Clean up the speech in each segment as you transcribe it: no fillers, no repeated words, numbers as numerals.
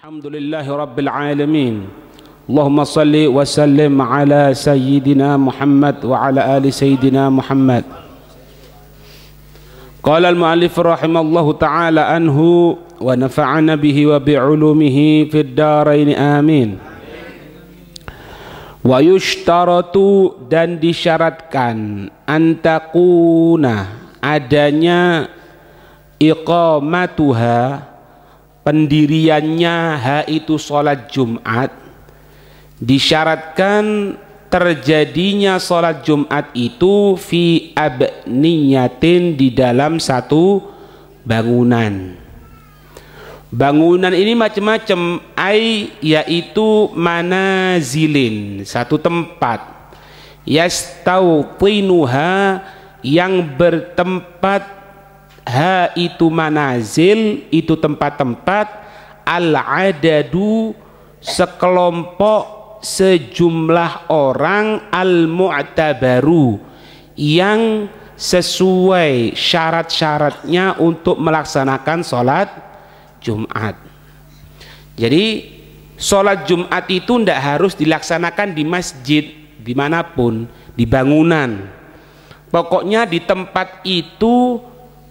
Alhamdulillahi Rabbil Alamin. Allahumma salli wa sallim ala Sayyidina Muhammad wa ala ali Sayyidina Muhammad. Qala al-mu'allif rahimallahu ta'ala anhu wa nafa'ana bihi wa bi'ulumihi fid darain amin. Wa yushtaratu, dan disyaratkan, antakuna, adanya, iqamatuha, pendiriannya, ha itu sholat Jumat, disyaratkan terjadinya sholat Jumat itu fi abniyatin, di dalam satu bangunan. Bangunan ini macam-macam, yaitu manazilin, satu tempat, yastawtinuha, yang bertempat, ha itu manazil, itu tempat-tempat, al-adadu, sekelompok, sejumlah orang, al-mu'tabaru, yang sesuai syarat-syaratnya untuk melaksanakan sholat Jumat. Jadi sholat Jumat itu tidak harus dilaksanakan di masjid, dimanapun, di bangunan, pokoknya di tempat itu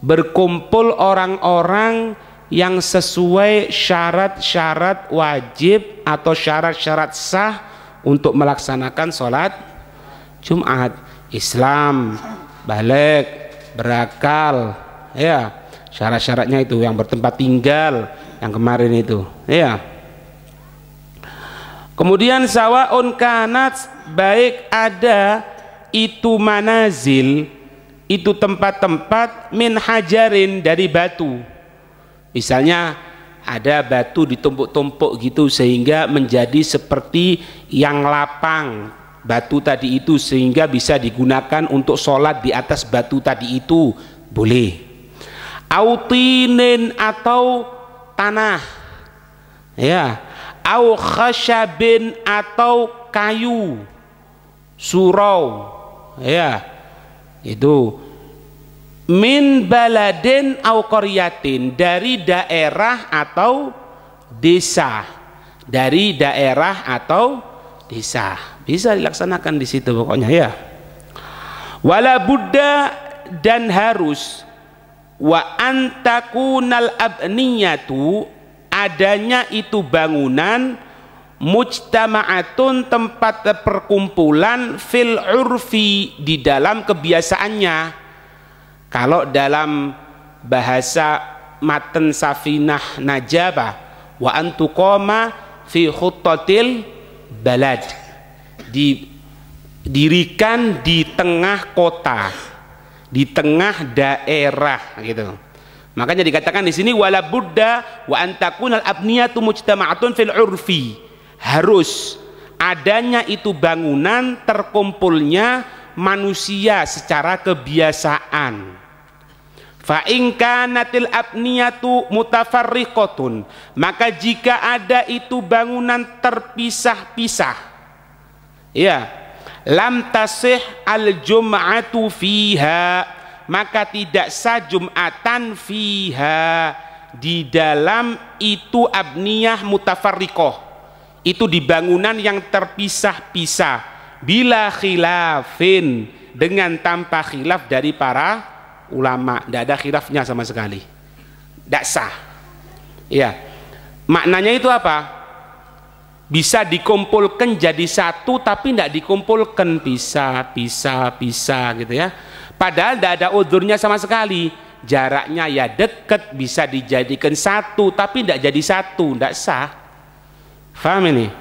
berkumpul orang-orang yang sesuai syarat-syarat wajib atau syarat-syarat sah untuk melaksanakan sholat Jumat. Islam, balik, berakal, ya, syarat-syaratnya itu, yang bertempat tinggal, yang kemarin itu, ya. Kemudian sawaun kanat, baik ada itu manazil, itu tempat-tempat, min hajarin, dari batu. Misalnya ada batu ditumpuk-tumpuk gitu sehingga menjadi seperti yang lapang batu tadi itu, sehingga bisa digunakan untuk sholat di atas batu tadi itu, boleh. Autinin, atau tanah, ya, au khasyabin, atau kayu, surau, ya, itu min baladin au qaryatin, dari daerah atau desa, dari daerah atau desa, bisa dilaksanakan di situ pokoknya, ya. Wala budda, dan harus, wa antakunal abniyatu, adanya itu bangunan, mujtama'atun, tempat perkumpulan, fil urfi, di dalam kebiasaannya. Kalau dalam bahasa matan Safinah Najabah, wa antuqama fi khuttatil balad, didirikan di tengah kota, di tengah daerah, gitu. Makanya dikatakan di sini wala budda wa antakunal abniyatu mujtama'atun fil urfi, harus adanya itu bangunan, terkumpulnya manusia secara kebiasaan. Fa in kanatil abniyatu mutafarriqatun, maka jika ada itu bangunan terpisah-pisah, ya, lam tasih al jum'atu fiha, maka tidak sah Jumatan fiha, di dalam itu abniyah mutafarriqah, itu di bangunan yang terpisah-pisah, bila khilafin, dengan tanpa khilaf dari para ulama, tidak ada khilafnya sama sekali, tidak sah, ya. Maknanya itu apa? Bisa dikumpulkan jadi satu, tapi tidak dikumpulkan, pisah gitu, ya. Padahal tidak ada udhurnya sama sekali, jaraknya ya dekat, bisa dijadikan satu, tapi tidak jadi satu, tidak sah. Faham ini?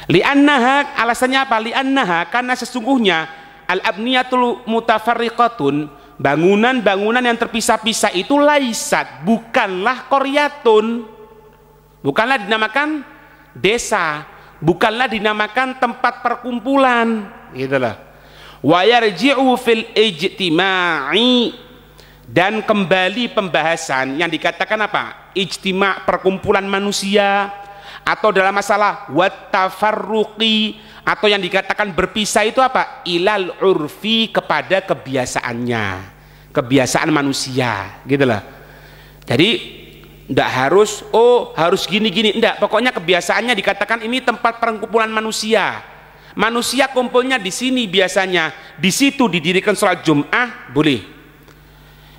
Li'annaha, alasannya apa? Li'annaha, karena sesungguhnya al-abniyatul mutafarriqatun, bangunan-bangunan yang terpisah-pisah itu, laisat, bukanlah qaryatun, bukanlah dinamakan desa, bukanlah dinamakan tempat perkumpulan, gitulah. Wa yarji'u fil ijtima'i, dan kembali pembahasan yang dikatakan apa? Ijtima', perkumpulan manusia, atau dalam masalah wattafarruqi, atau yang dikatakan berpisah itu apa? Ilal urfi, kepada kebiasaannya, kebiasaan manusia, gitu lah. Jadi Nggak harus, oh harus gini-gini, enggak. Pokoknya kebiasaannya dikatakan ini tempat perkumpulan manusia. Manusia kumpulnya di sini biasanya. Di situ didirikan sholat Jum'ah, boleh.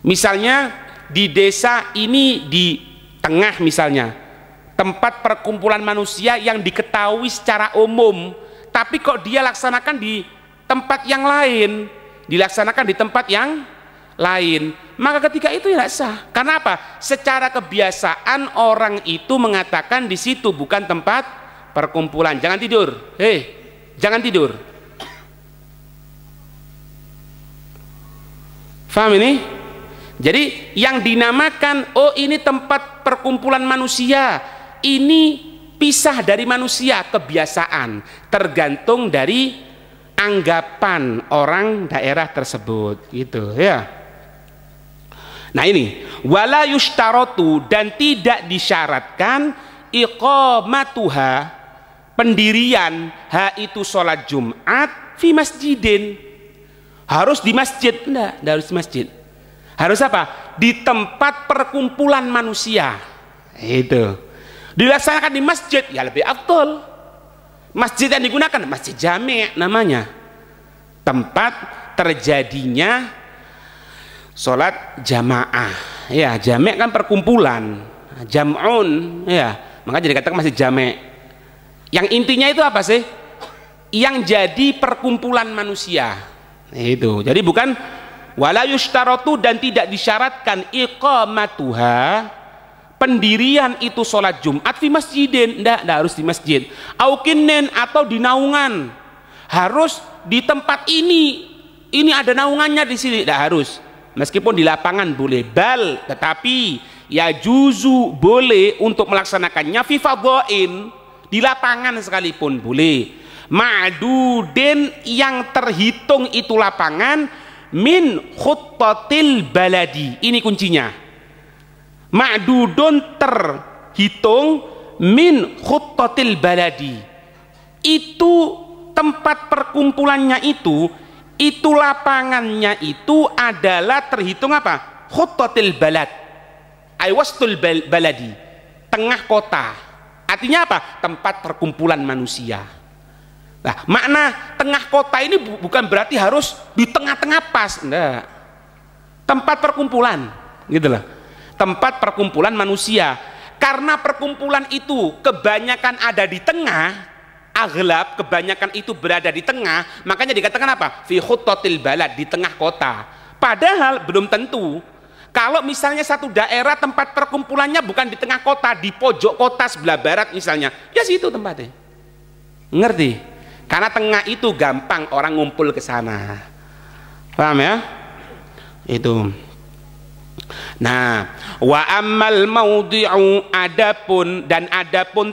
Misalnya di desa ini di tengah misalnya, tempat perkumpulan manusia yang diketahui secara umum, tapi kok dia laksanakan di tempat yang lain, dilaksanakan di tempat yang lain, maka ketika itu tidak sah. Karena apa? Secara kebiasaan orang itu mengatakan di situ bukan tempat perkumpulan. Jangan tidur, jangan tidur. Faham ini? Jadi yang dinamakan oh ini tempat perkumpulan manusia, ini pisah dari manusia, kebiasaan, tergantung dari anggapan orang daerah tersebut, gitu ya. Nah ini wala yushtaratu, dan tidak disyaratkan iqamatuha, pendirian ha itu sholat Jumat fi masjidin, harus di masjid. Enggak harus di masjid. Harus apa? Di tempat perkumpulan manusia. Itu dilaksanakan di masjid ya lebih afdol. Masjid yang digunakan masjid jami' namanya, tempat terjadinya sholat jamaah. Ya, jami' kan perkumpulan, jam'un ya, maka jadi katakan masjid jami'. Yang intinya itu apa sih? Yang jadi perkumpulan manusia. Itu. Jadi bukan wala yushtaratu, dan tidak disyaratkan iqamatuha, pendirian itu sholat Jumat fi masjidin, enggak harus di masjid. Aukinen, atau di naungan, harus di tempat ini ada naungannya di sini, enggak harus. Meskipun di lapangan boleh, bal, tetapi ya juzu boleh untuk melaksanakannya fi fadhain, di lapangan sekalipun boleh. Ma'dudin, yang terhitung itu lapangan, min khuttatil baladi, ini kuncinya. Ma'dudun, terhitung, min khuttatil baladi, itu tempat perkumpulannya itu lapangannya itu adalah terhitung apa? Khuttatil balad, ay wastul baladi, tengah kota. Artinya apa? Tempat perkumpulan manusia. Nah, makna tengah kota ini bukan berarti harus di tengah-tengah pas, enggak. Tempat perkumpulan, gitu loh. Tempat perkumpulan manusia. Karena perkumpulan itu kebanyakan ada di tengah, aghlab kebanyakan itu berada di tengah, makanya dikatakan apa? Fi khuttatil balad, di tengah kota. Padahal belum tentu. Kalau misalnya satu daerah tempat perkumpulannya bukan di tengah kota, di pojok kota sebelah barat misalnya, ya situ tempatnya. Ngerti? Karena tengah itu gampang orang ngumpul ke sana. Paham ya? Itu. Nah, wa ammal maudhi'u, adapun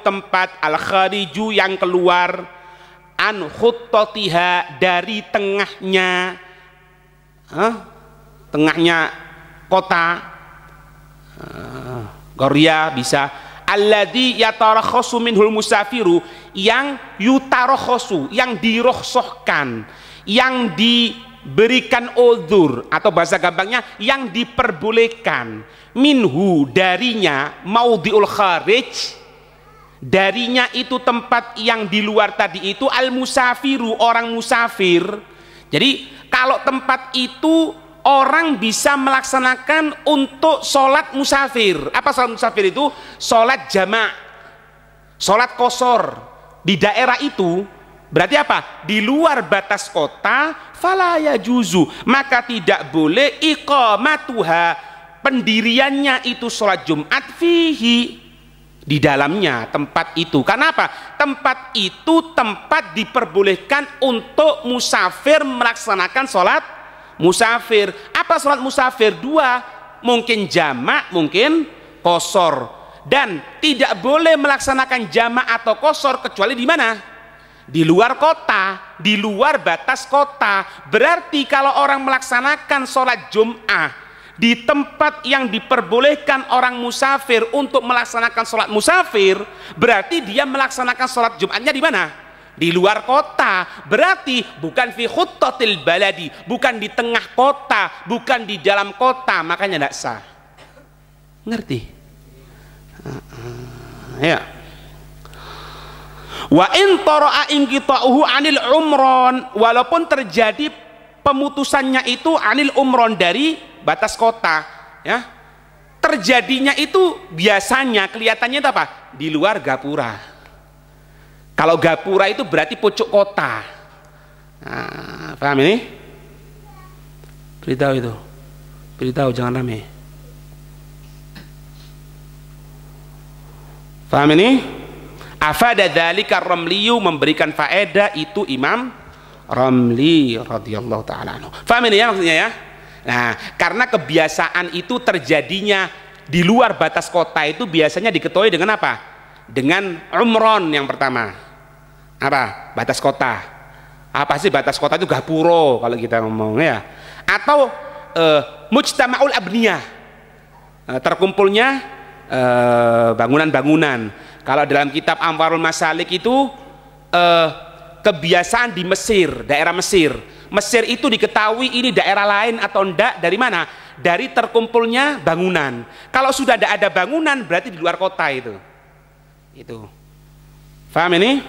tempat al khariju, yang keluar, an khuttatiha, dari tengahnya kota, qarya bisa, alladzi yatarakhasu minhul musafiru, yang yutarakhasu, yang dirukhsahkan, yang diberikan uzur, atau bahasa gampangnya yang diperbolehkan, minhu, darinya, maudhi'ul kharij, darinya itu tempat yang di luar tadi itu, al musafiru, orang musafir. Jadi kalau tempat itu orang bisa melaksanakan untuk sholat musafir. Apa sholat musafir itu? Sholat jama', sholat qashar di daerah itu. Berarti apa? Di luar batas kota, fala yajuzu, maka tidak boleh iqamatuha, pendiriannya itu sholat Jumat fihi, di dalamnya tempat itu. Karena apa? Tempat itu tempat diperbolehkan untuk musafir melaksanakan sholat musafir. Apa sholat musafir? Dua, mungkin jamak, mungkin qashar. Dan tidak boleh melaksanakan jamak atau qashar kecuali di mana? Di luar kota, di luar batas kota. Berarti kalau orang melaksanakan sholat Jum'ah di tempat yang diperbolehkan orang musafir untuk melaksanakan sholat musafir, berarti dia melaksanakan sholat Jum'atnya di mana? Di luar kota. Berarti bukan fi khuttatil baladi, bukan di tengah kota, bukan di dalam kota, makanya tidak sah. Ngerti? Ya. Wa in tara'a inqita'uhu 'anil umron, walaupun terjadi pemutusannya itu 'anil umron dari batas kota, ya. Terjadinya itu biasanya kelihatannya itu apa? Di luar gapura. Kalau gapura itu berarti pucuk kota. Nah, paham ini? Beritahu itu. Beritahu jangan rame. Paham ini? Afada dzalika Ramliyu, memberikan faedah itu Imam Ramli radhiyallahu taala anhu. Paham ini ya maksudnya ya? Nah, karena kebiasaan itu terjadinya di luar batas kota itu biasanya diketahui dengan apa? Dengan umron yang pertama. Apa? Batas kota. Apa sih batas kota itu? Gapuro kalau kita ngomong ya. Atau mujtama'ul abniyah. Terkumpulnya bangunan-bangunan. Kalau dalam kitab Anwarul Masalik itu kebiasaan di Mesir, daerah Mesir. Mesir itu diketahui ini daerah lain atau enggak dari mana? Dari terkumpulnya bangunan. Kalau sudah tidak ada bangunan berarti di luar kota itu. Itu. Paham ini?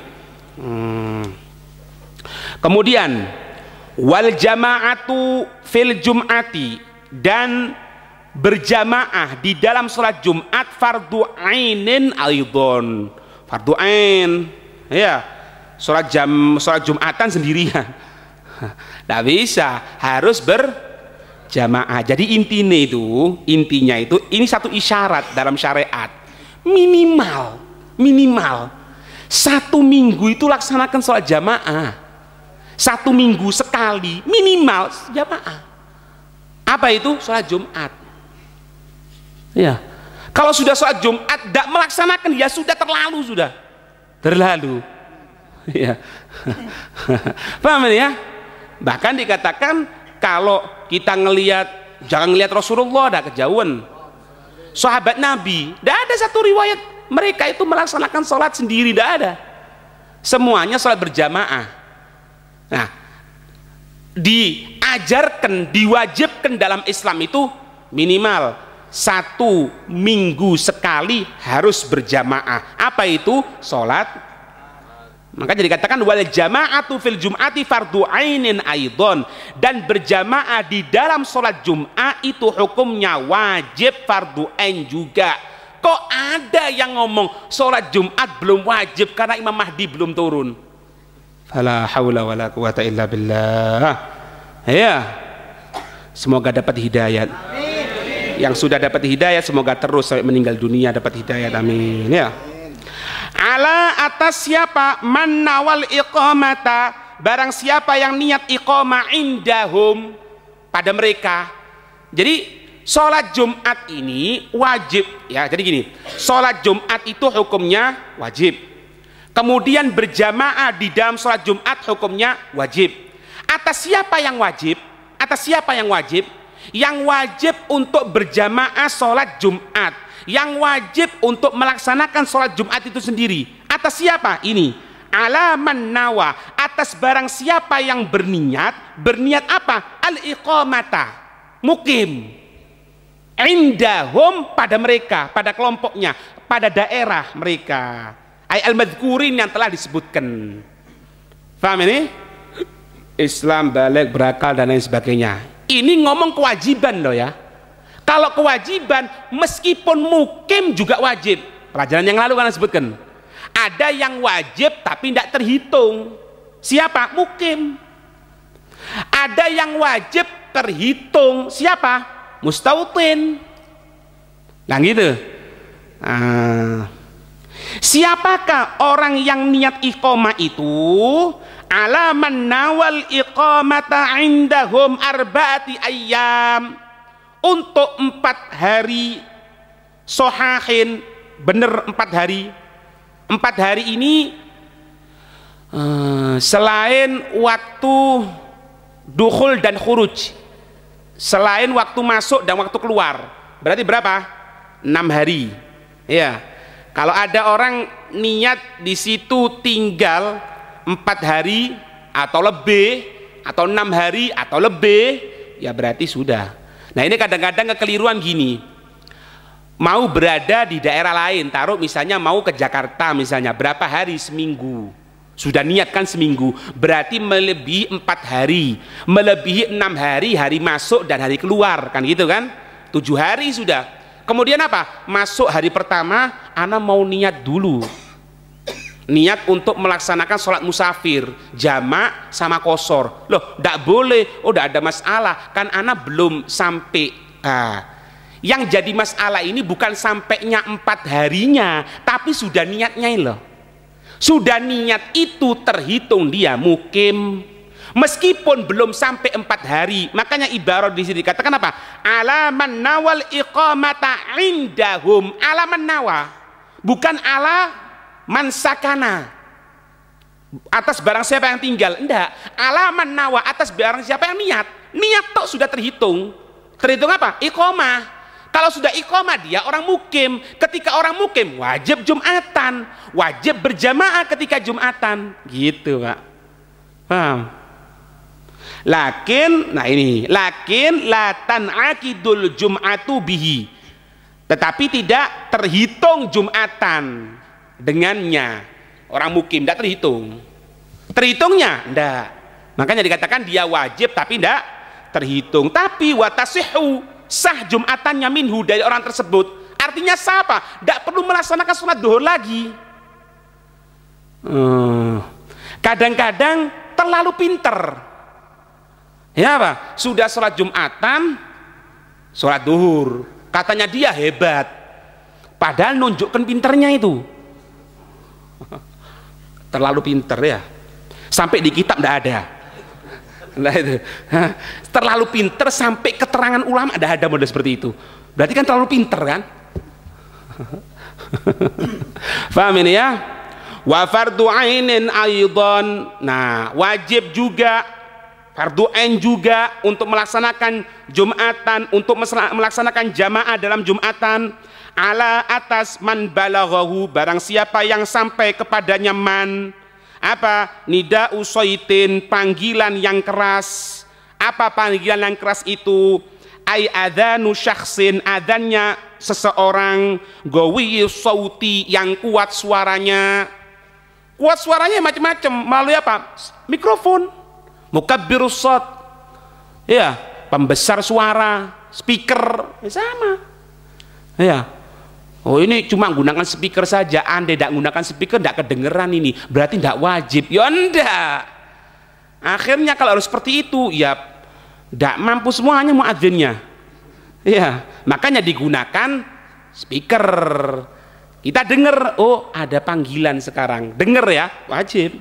Kemudian wal jama'atu fil jum'ati, dan berjamaah di dalam sholat Jumat fardu ainin aidon, fardu ain ya, sholat Jumatan sendirian tidak bisa, harus berjamaah. Jadi intinya itu ini satu isyarat dalam syariat, minimal 1 minggu itu laksanakan sholat jamaah, 1 minggu sekali minimal jamaah. Apa itu? Sholat Jumat. Ya, kalau sudah sholat Jumat tidak melaksanakan ya sudah terlalu, ya. Paham ya? Bahkan dikatakan kalau kita jangan ngelihat Rasulullah, dah kejauhan. Sahabat Nabi, tidak ada satu riwayat mereka itu melaksanakan sholat sendiri, tidak ada. Semuanya sholat berjamaah. Nah, diajarkan, diwajibkan dalam Islam itu minimal 1 minggu sekali harus berjamaah. Apa itu? Sholat. Maka jadi dikatakan wal jama'atu fil jum'ati fardu ainin aidon, dan berjamaah di dalam sholat Jum'ah itu hukumnya wajib fardu ain juga. Kok ada yang ngomong sholat Jumat belum wajib karena Imam Mahdi belum turun? Fala haula wala quwata illa billah. Ya, semoga dapat hidayat. Yang sudah dapat hidayah semoga terus sampai meninggal dunia dapat hidayah, amin ya. Ala atas siapa man nawal iqamata, barang siapa yang niat iqamah indahum pada mereka. Jadi sholat Jumat ini wajib ya. Jadi gini, sholat Jumat itu hukumnya wajib, kemudian berjamaah di dalam sholat Jumat hukumnya wajib. Atas siapa yang wajib? Atas siapa yang wajib? Yang wajib untuk berjamaah sholat Jumat, yang wajib untuk melaksanakan sholat Jumat itu sendiri. Atas siapa ini? Alaman nawa, atas barang siapa yang berniat apa? Al-iqamata, mukim indahum, pada mereka, pada kelompoknya, pada daerah mereka, ay al-madhkurin yang telah disebutkan. Paham ini? Islam balik berakal dan lain sebagainya. Ini ngomong kewajiban loh ya. Kalau kewajiban meskipun mukim juga wajib. Pelajaran yang lalu kan disebutkan ada yang wajib tapi tidak terhitung. Siapa? Mukim. Ada yang wajib terhitung. Siapa? Mustautin. Nah gitu. Siapakah orang yang niat iqamah itu? Alaman nawal iqamata indahum arba'ati ayyam, untuk 4 hari sohahin, bener 4 hari. 4 hari ini selain waktu dukhul dan khuruj, selain waktu masuk dan waktu keluar, berarti berapa? 6 hari ya. Kalau ada orang niat di situ tinggal 4 hari atau lebih, atau 6 hari atau lebih, ya berarti sudah. Nah ini kadang-kadang kekeliruan gini, mau berada di daerah lain, taruh misalnya mau ke Jakarta misalnya, berapa hari? Seminggu. Sudah niatkan seminggu, berarti melebihi 4 hari, melebihi 6 hari, hari masuk dan hari keluar, kan gitu kan? 7 hari sudah. Kemudian apa? Masuk hari pertama, ana mau niat dulu, niat untuk melaksanakan sholat musafir, jamak sama kosor. Loh, tidak boleh. Oh, tidak ada masalah, kan ana belum sampai. Yang jadi masalah ini bukan sampainya 4 harinya, tapi sudah niatnya loh. Sudah niat itu terhitung dia mukim, meskipun belum sampai 4 hari. Makanya ibarat di sini dikatakan apa? Alaman nawal iqamata indahum. Alaman nawa, bukan ala mansakana, atas barang siapa yang tinggal. Enggak, alaman nawa, atas barang siapa yang niat. Niat tok sudah terhitung. Terhitung apa? Iqamah. Kalau sudah iqamah dia orang mukim. Ketika orang mukim wajib Jumatan, wajib berjamaah ketika Jumatan, gitu Pak. Paham? Lakin, nah ini, lakin la tan'aqidul jum'atu bihi, tetapi tidak terhitung Jumatan dengannya. Orang mukim tidak terhitung. Terhitungnya enggak. Makanya dikatakan dia wajib tapi enggak terhitung. Tapi watasihu, sah Jumatannya minhu, dari orang tersebut. Artinya sah apa? Tidak perlu melaksanakan sholat duhur lagi. Kadang-kadang terlalu pinter. Ya apa? Sudah sholat Jumatan, sholat duhur, katanya dia hebat, padahal nunjukkan pinternya itu. Terlalu pinter ya, sampai di kitab tidak ada. Nah, itu. Terlalu pinter sampai keterangan ulama tidak ada model seperti itu. Berarti kan terlalu pinter kan? Paham ini ya? Wa fardu ainin aidan. Nah, wajib juga, fardu ain juga untuk melaksanakan Jumatan, untuk melaksanakan jamaah dalam Jumatan. Ala atas man balaghahu, barang siapa yang sampai kepadanya man apa? Nida usaitin, panggilan yang keras. Apa panggilan yang keras itu? Ai adzanu syakhsin, adzannya seseorang, gawi sauti, yang kuat suaranya. Kuat suaranya macam-macam, melalui apa? Mikrofon, mukabbirus shaut, ya, pembesar suara, speaker, sama. Ya. Oh, ini cuma gunakan speaker saja, andai tidak gunakan speaker tidak kedengeran, ini berarti tidak wajib. Ya enggak. Akhirnya kalau harus seperti itu, ya tidak mampu semuanya muadzinnya. Ya, makanya digunakan speaker. Kita dengar, oh ada panggilan sekarang, dengar ya, wajib.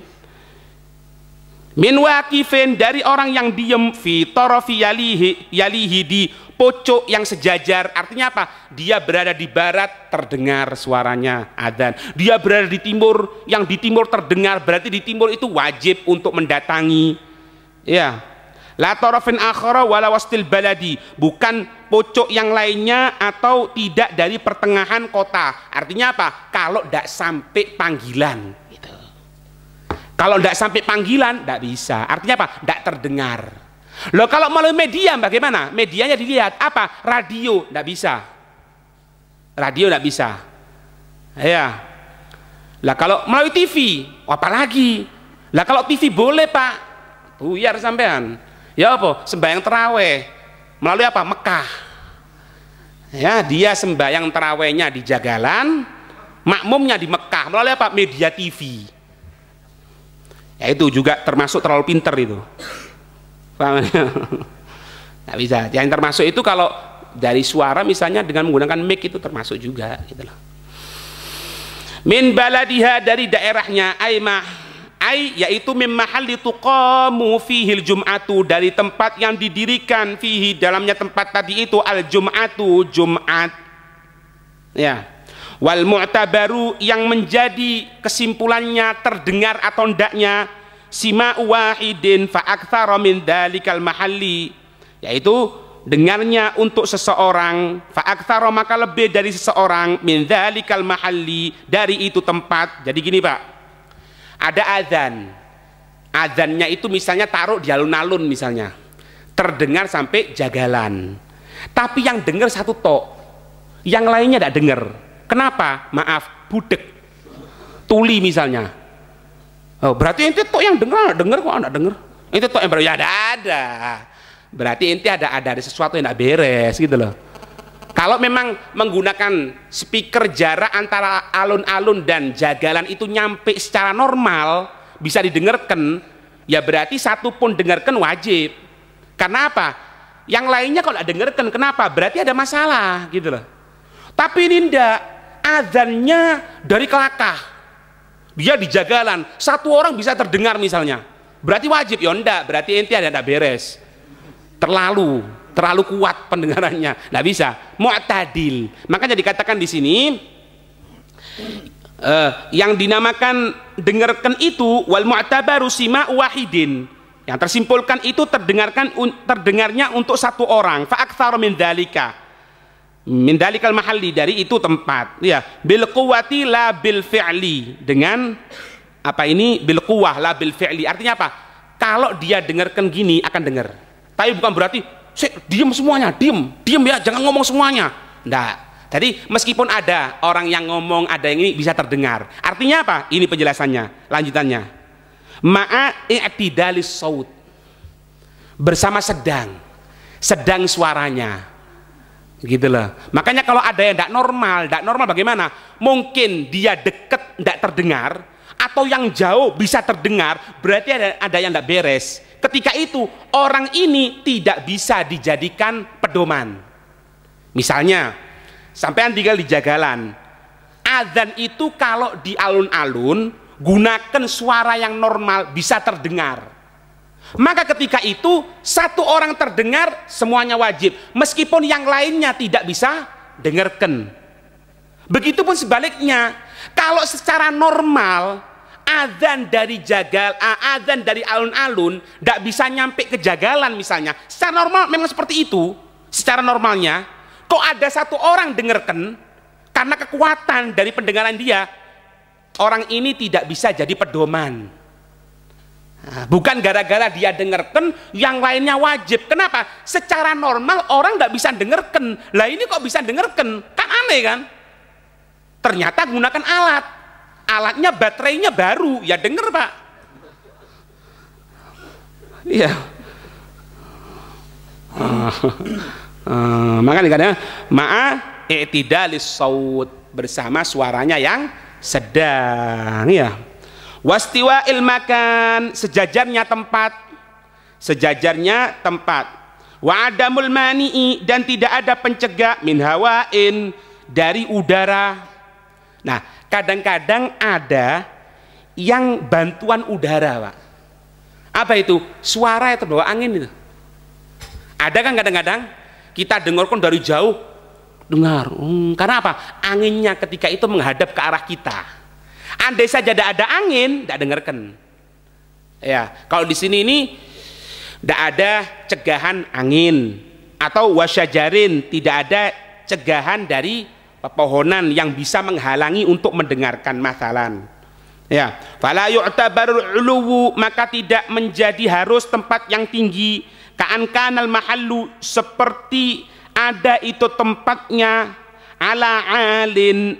Min waqifin, dari orang yang diem, fi tarafi yalihi, di pojok yang sejajar. Artinya apa? Dia berada di barat, terdengar suaranya adzan. Dia berada di timur, yang di timur terdengar, berarti di timur itu wajib untuk mendatangi. Ya. La tarafin akhara wala wastil baladi, bukan pojok yang lainnya atau tidak dari pertengahan kota. Artinya apa? Kalau tidak sampai panggilan. Kalau tidak sampai panggilan, tidak bisa. Artinya apa? Tidak terdengar. Loh, kalau melalui media bagaimana? Medianya dilihat apa? Radio, tidak bisa. Radio tidak bisa. Ya. Lah kalau melalui TV, apalagi? Lah kalau TV boleh Pak, buyar sampean. Ya apa? Sembahyang terawih melalui apa? Mekah. Ya, dia sembahyang terawihnya di Jagalan, makmumnya di Mekah melalui apa? Media TV. Ya itu juga termasuk terlalu pinter itu. Paham? Nggak bisa. Yang termasuk itu kalau dari suara misalnya dengan menggunakan mic itu termasuk juga gitu loh. Min baladiha, dari daerahnya, yaitu min mahalli tuqamu fihil jum'atu, dari tempat yang didirikan fihi, dalamnya tempat tadi itu, al jum'atu, Jumat. Ya. Wal mu'tabaru, yang menjadi kesimpulannya terdengar atau hendaknya, sima wahidin fa aktsara min dalikal mahalli, yaitu dengarnya untuk seseorang, fa aktsara, maka lebih dari seseorang, min dalikal mahalli, dari itu tempat. Jadi gini Pak, ada adzan, adzannya itu misalnya taruh di alun-alun misalnya, terdengar sampai Jagalan, tapi yang dengar satu tok. yang lainnya tidak dengar. Kenapa? Maaf, budek, tuli misalnya. Oh, berarti ente tok yang dengar kok enggak dengar. Ente tok yang baru ya ada. Berarti ente ada sesuatu yang tidak beres gitu loh. Kalau memang menggunakan speaker jarak antara alun-alun dan jagalan itu nyampe secara normal, bisa didengarkan, ya berarti satu pun dengarkan wajib. Karena apa? Yang lainnya kalau tidak dengarkan, kenapa? Berarti ada masalah gitu loh. Tapi ini ndak, azannya dari Kelakah, dia di jagalan, satu orang bisa terdengar misalnya, berarti wajib. Ya ndak, berarti ente ada ndak beres, terlalu kuat pendengarannya, nggak bisa. Mu'tadil, makanya dikatakan di sini yang dinamakan dengarkan itu wal mu'tabaru sima wahidin, yang tersimpulkan itu terdengarnya untuk satu orang, fa aktsara min dalikal mahalli, dari itu tempat, ya, bil quwwati la bil fi'li, dengan apa ini, bil quwwah la bil fi'li, artinya apa? Kalau dia dengarkan gini akan dengar, tapi bukan berarti diam semuanya, diam ya, jangan ngomong semuanya, enggak. Jadi meskipun ada orang yang ngomong, ada yang ini bisa terdengar, artinya apa? Ini penjelasannya, lanjutannya, ma'a i'tidalis saut, bersama sedang suaranya gitu loh. Makanya kalau ada yang tidak normal bagaimana? Mungkin dia deket tidak terdengar, atau yang jauh bisa terdengar, berarti ada yang tidak beres. Ketika itu orang ini tidak bisa dijadikan pedoman. Misalnya sampean tinggal di jagalan, azan itu kalau di alun-alun gunakan suara yang normal bisa terdengar. Maka ketika itu satu orang terdengar semuanya wajib, meskipun yang lainnya tidak bisa dengarkan. Begitupun sebaliknya, kalau secara normal azan dari alun-alun tidak bisa nyampe ke jagalan misalnya, secara normal memang seperti itu, secara normalnya. Kok ada satu orang dengarkan, karena kekuatan dari pendengaran dia, orang ini tidak bisa jadi pedoman. Nah, bukan gara-gara dia dengarkan yang lainnya wajib. Kenapa? Secara normal orang nggak bisa dengarkan. Lah ini kok bisa dengarkan? Kan aneh kan? Ternyata gunakan alatnya baterainya baru, ya denger Pak. Iya. Maka dikatakan ma'a i'tidalis saut, bersama suaranya yang sedang, ya. Wastiwa'il makan, sejajarnya tempat, wa adamul mani'i, dan tidak ada pencegah, min hawain, dari udara. Nah, kadang-kadang ada yang bantuan udara, Pak. Apa itu? Suara yang terbawa angin itu. Ada kan kadang-kadang kita dengarkan dari jauh, dengar. Karena apa? Anginnya ketika itu menghadap ke arah kita. Andai saja tidak ada angin, tidak dengarkan. Ya, kalau di sini ini tidak ada cegahan angin, atau wasyajarin, tidak ada cegahan dari pepohonan yang bisa menghalangi untuk mendengarkan masalan. Ya, fala yu'tabarul uluwu, maka tidak menjadi harus tempat yang tinggi, ka'an kanal mahallu, seperti ada itu tempatnya, ala alin,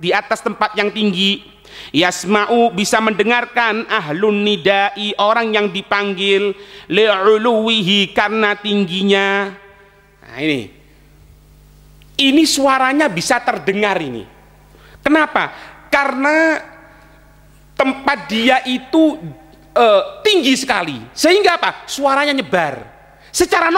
di atas tempat yang tinggi, yasma'u, bisa mendengarkan, ahlun nidai, orang yang dipanggil, li'uluwihi, karena tingginya. Nah ini suaranya bisa terdengar ini. Kenapa? Karena tempat dia itu tinggi sekali, sehingga apa? Suaranya nyebar. Secara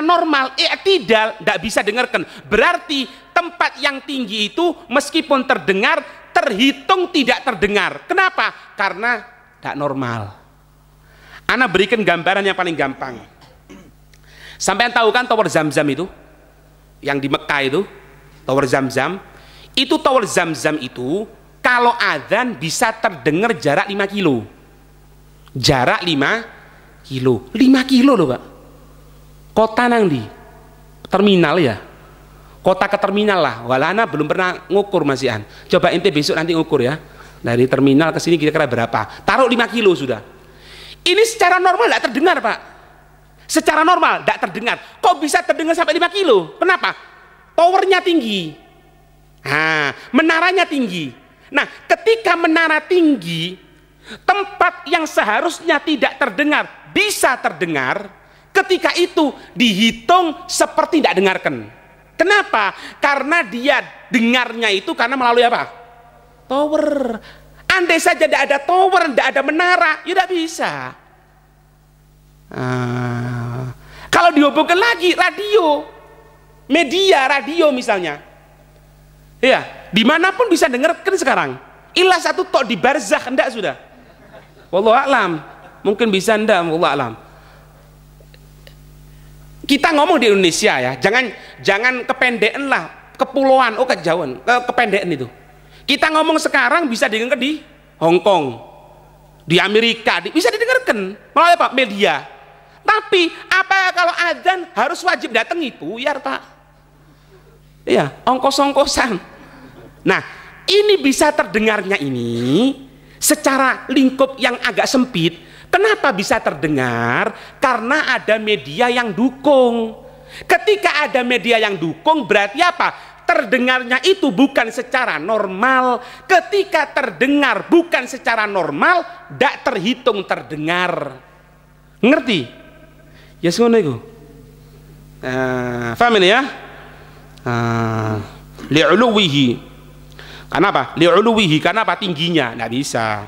normal, i'tidal, tidak bisa dengarkan. Berarti tempat yang tinggi itu meskipun terdengar, terhitung tidak terdengar. Kenapa? Karena tidak normal. Ana berikan gambaran yang paling gampang. Sampai tahu kan tower Zam-Zam itu, yang di Mekah itu, tower Zam-Zam. Itu tower Zam-Zam itu kalau azan bisa terdengar jarak 5 kilo. Jarak 5 kilo. 5 kilo loh Pak. Kota nang di terminal ya. Kota ke terminal lah. Walana belum pernah ngukur masihan. Coba ente besok nanti ngukur ya. Dari terminal ke sini kira-kira berapa? Taruh 5 kilo sudah. Ini secara normal tidak terdengar Pak. Secara normal tidak terdengar. Kok bisa terdengar sampai 5 kilo? Kenapa? Towernya tinggi. Nah, menaranya tinggi. Nah, ketika menara tinggi, tempat yang seharusnya tidak terdengar bisa terdengar, ketika itu dihitung seperti tidak dengarkan. Kenapa? Karena dia dengarnya itu karena melalui apa? Tower. Andai saja tidak ada tower, tidak ada menara, ya tidak bisa. Kalau dihubungkan lagi radio, media radio misalnya, ya dimanapun bisa dengarkan sekarang. Ilah satu tok di barzakh enggak sudah. Wallahu a'lam. Mungkin bisa enggak, wallahu a'lam. Kita ngomong di Indonesia ya, jangan kependekan lah, kepulauan, kejauhan, kependekan itu. Kita ngomong sekarang bisa didengar di Hong Kong, di Amerika, bisa didengarkan melalui apa? Media. Tapi apa kalau adzan harus wajib datang itu? Ya Pak. Iya, ongkos-ongkosan. Nah, ini bisa terdengarnya ini secara lingkup yang agak sempit. Kenapa bisa terdengar? Karena ada media yang dukung. Ketika ada media yang dukung berarti apa? Terdengarnya itu bukan secara normal. Ketika terdengar bukan secara normal, tidak terhitung terdengar. Ngerti? Ya ngono iku. Paham ini ya? Li'uluwihi. Kenapa? Li'uluwihi, karena apa? Tingginya, tidak bisa.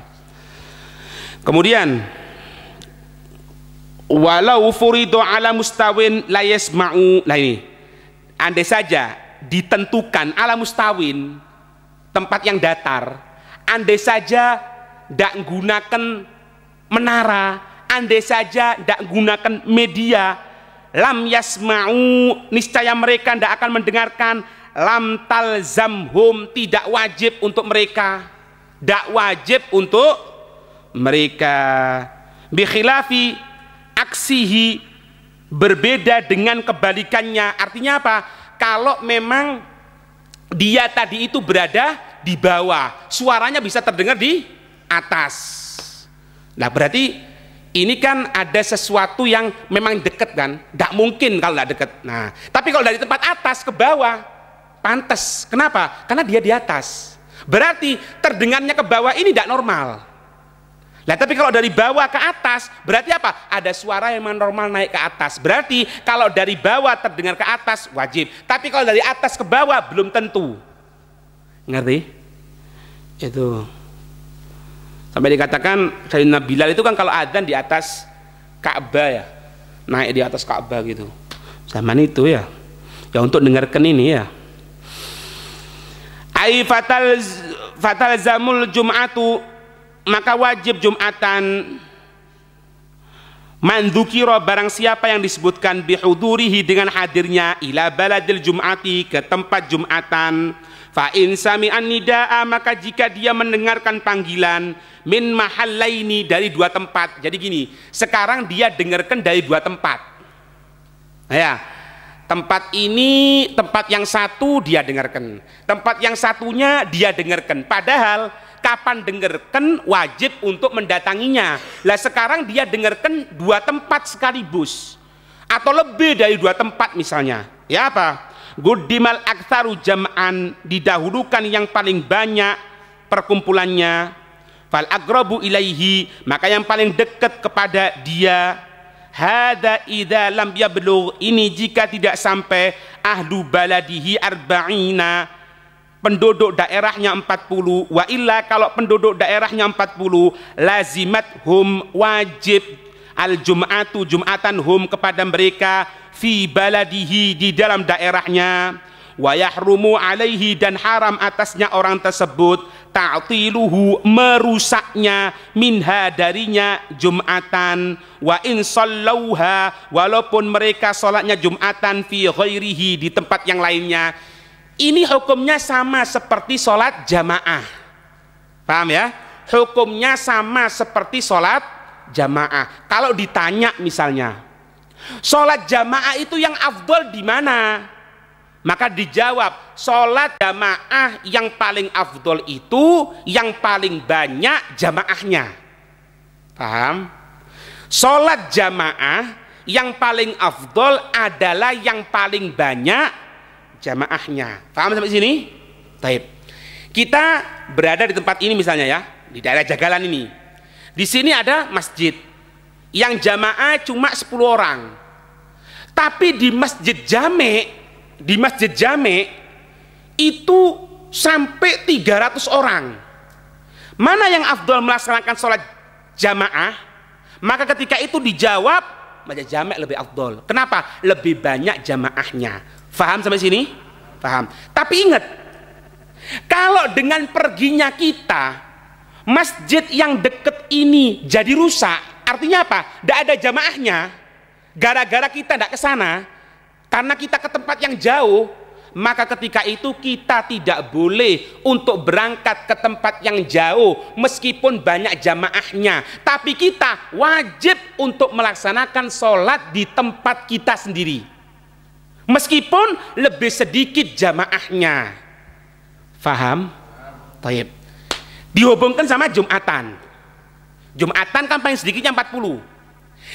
Kemudian walau furidu ala mustawin la yasma'u. Nah ini, andai saja ditentukan ala mustawin, tempat yang datar, andai saja tidak menggunakan menara, andai saja tidak menggunakan media, lam yasma'u, niscaya mereka tidak akan mendengarkan. Lam talzamhum, tidak wajib untuk mereka, tidak wajib untuk mereka. Bikhilafi aksihi, berbeda dengan kebalikannya. Artinya apa? Kalau memang dia tadi itu berada di bawah, suaranya bisa terdengar di atas. Nah berarti ini kan ada sesuatu yang memang dekat kan? Tidak mungkin kalau tidak dekat. Nah, tapi kalau dari tempat atas ke bawah, pantas. Kenapa? Karena dia di atas. Berarti terdengarnya ke bawah ini tidak normal. Nah, tapi kalau dari bawah ke atas, berarti apa? Ada suara yang normal naik ke atas. Berarti kalau dari bawah terdengar ke atas, wajib. Tapi kalau dari atas ke bawah, belum tentu. Ngerti? Itu. Sampai dikatakan, Sayyidina Bilal itu kan kalau adzan di atas Ka'bah ya. Naik di atas Ka'bah gitu. Zaman itu ya. Ya untuk dengarkan ini ya. Ai fatal zamul jum'atu, maka wajib Jumatan mandukiro, barang siapa yang disebutkan bihudurihi, dengan hadirnya, ila baladil jum'ati, ke tempat Jumatan. Fa in sami'an nida'a, maka jika dia mendengarkan panggilan, min mahallaini, dari dua tempat. Jadi gini, sekarang dia dengarkan dari dua tempat. Ya, tempat ini, tempat yang satu dia dengarkan, tempat yang satunya dia dengarkan. Padahal kapan dengarkan wajib untuk mendatanginya. Lah sekarang dia dengarkan dua tempat sekaligus atau lebih dari dua tempat misalnya. Ya apa? Guddimal aktsaru jam'an, didahulukan yang paling banyak perkumpulannya. Fal aqrabu ilaihi, maka yang paling dekat kepada dia. Hada idza lam yablugh, ini jika tidak sampai ahlu baladihi arba'ina, penduduk daerahnya 40. Wa illa, kalau penduduk daerahnya 40, lazimat hum, wajib al jum'atu, jum'atan hum, kepada mereka, fi baladihi, di dalam daerahnya. Wa yahrumu alaihi, dan haram atasnya orang tersebut, ta'tiluhu, merusaknya, minha, darinya Jumatan. Wa in sallauha, walaupun mereka salatnya Jumatan, fi ghairihi, di tempat yang lainnya. Ini hukumnya sama seperti sholat jamaah. Paham ya? Hukumnya sama seperti sholat jamaah. Kalau ditanya misalnya, sholat jamaah itu yang afdol di mana? Maka dijawab, sholat jamaah yang paling afdol itu yang paling banyak jamaahnya. Paham? Sholat jamaah yang paling afdol adalah yang paling banyak jamaahnya. Paham sampai sini? Taib. Kita berada di tempat ini misalnya ya, di daerah Jagalan ini. Di sini ada masjid yang jamaah cuma 10 orang. Tapi di masjid Jame itu sampai 300 orang. Mana yang afdal melaksanakan sholat jamaah? Maka ketika itu dijawab, masjid Jame lebih afdal. Kenapa? Lebih banyak jamaahnya. Faham sampai sini? Paham. Tapi ingat, kalau dengan perginya kita, masjid yang deket ini jadi rusak, artinya apa? Tidak ada jamaahnya. Gara-gara kita tidak ke sana, karena kita ke tempat yang jauh, maka ketika itu kita tidak boleh untuk berangkat ke tempat yang jauh meskipun banyak jamaahnya. Tapi kita wajib untuk melaksanakan sholat di tempat kita sendiri, meskipun lebih sedikit jamaahnya. Faham? Taib. Dihubungkan sama Jumatan. Jumatan kan paling sedikitnya 40.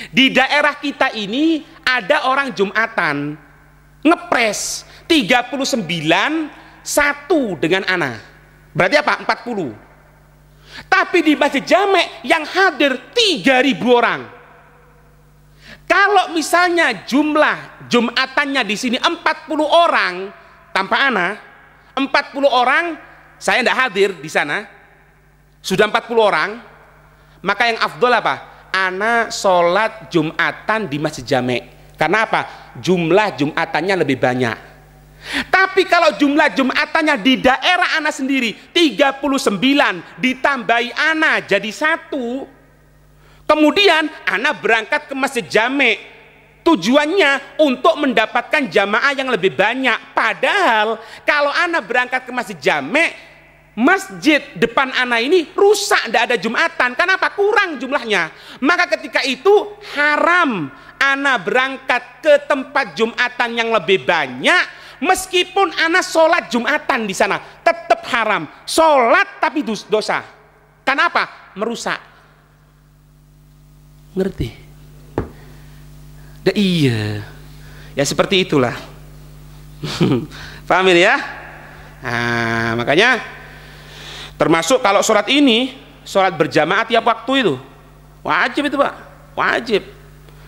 Di daerah kita ini ada orang Jumatan ngepres 39 satu dengan ana. Berarti apa? 40. Tapi di Masjid Jame yang hadir 3.000 orang. Kalau misalnya jumlah Jumatannya di sini 40 orang tanpa ana, 40 orang saya tidak hadir di sana, sudah 40 orang, maka yang afdol apa? Ana sholat Jumatan di Masjid Jame. Karena apa? Jumlah Jumatannya lebih banyak. Tapi kalau jumlah Jumatannya di daerah ana sendiri 39 ditambahi ana jadi 1, kemudian ana berangkat ke Masjid Jame, tujuannya untuk mendapatkan jamaah yang lebih banyak. Padahal kalau ana berangkat ke Masjid Jame, masjid depan ana ini rusak, tidak ada Jumatan. Kenapa? Kurang jumlahnya. Maka ketika itu haram ana berangkat ke tempat Jumatan yang lebih banyak, meskipun ana sholat Jumatan di sana, tetap haram. Sholat tapi dosa. Kenapa? Merusak. Ngerti? Iya. Ya seperti itulah. Paham ini ya? Nah, makanya termasuk kalau sholat ini, sholat berjamaah tiap waktu itu wajib itu Pak, wajib.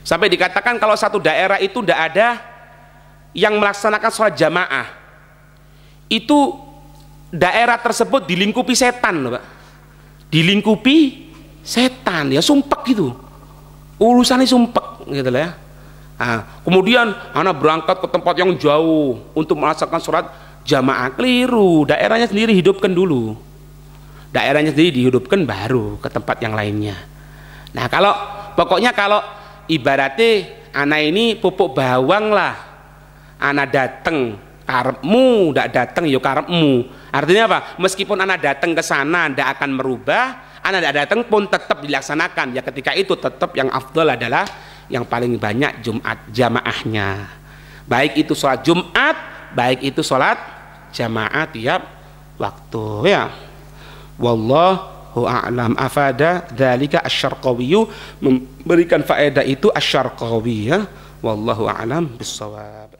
Sampai dikatakan kalau satu daerah itu tidak ada yang melaksanakan sholat jamaah, itu daerah tersebut dilingkupi setan loh Pak, dilingkupi setan, ya sumpek gitu, urusannya sumpek gitu lah ya. Nah, kemudian anak berangkat ke tempat yang jauh untuk melaksanakan sholat jamaah, keliru. Daerahnya sendiri hidupkan dulu, daerahnya sendiri dihidupkan baru ke tempat yang lainnya. Nah kalau pokoknya kalau ibaratnya anak ini pupuk bawang lah, anak dateng karepmu, ndak dateng yo karepmu. Artinya apa? Meskipun anak dateng ke sana ndak akan merubah, anak ndak dateng pun tetap dilaksanakan. Ya ketika itu tetap yang afdal adalah yang paling banyak Jumat jamaahnya, baik itu sholat Jumat, baik itu sholat jamaah tiap waktu ya. Wallahu a'lam. Afada dzalika asy-Syarqawi, memberikan faedah itu asy-Syarqawi ya. Wallahu a'lam bissawab.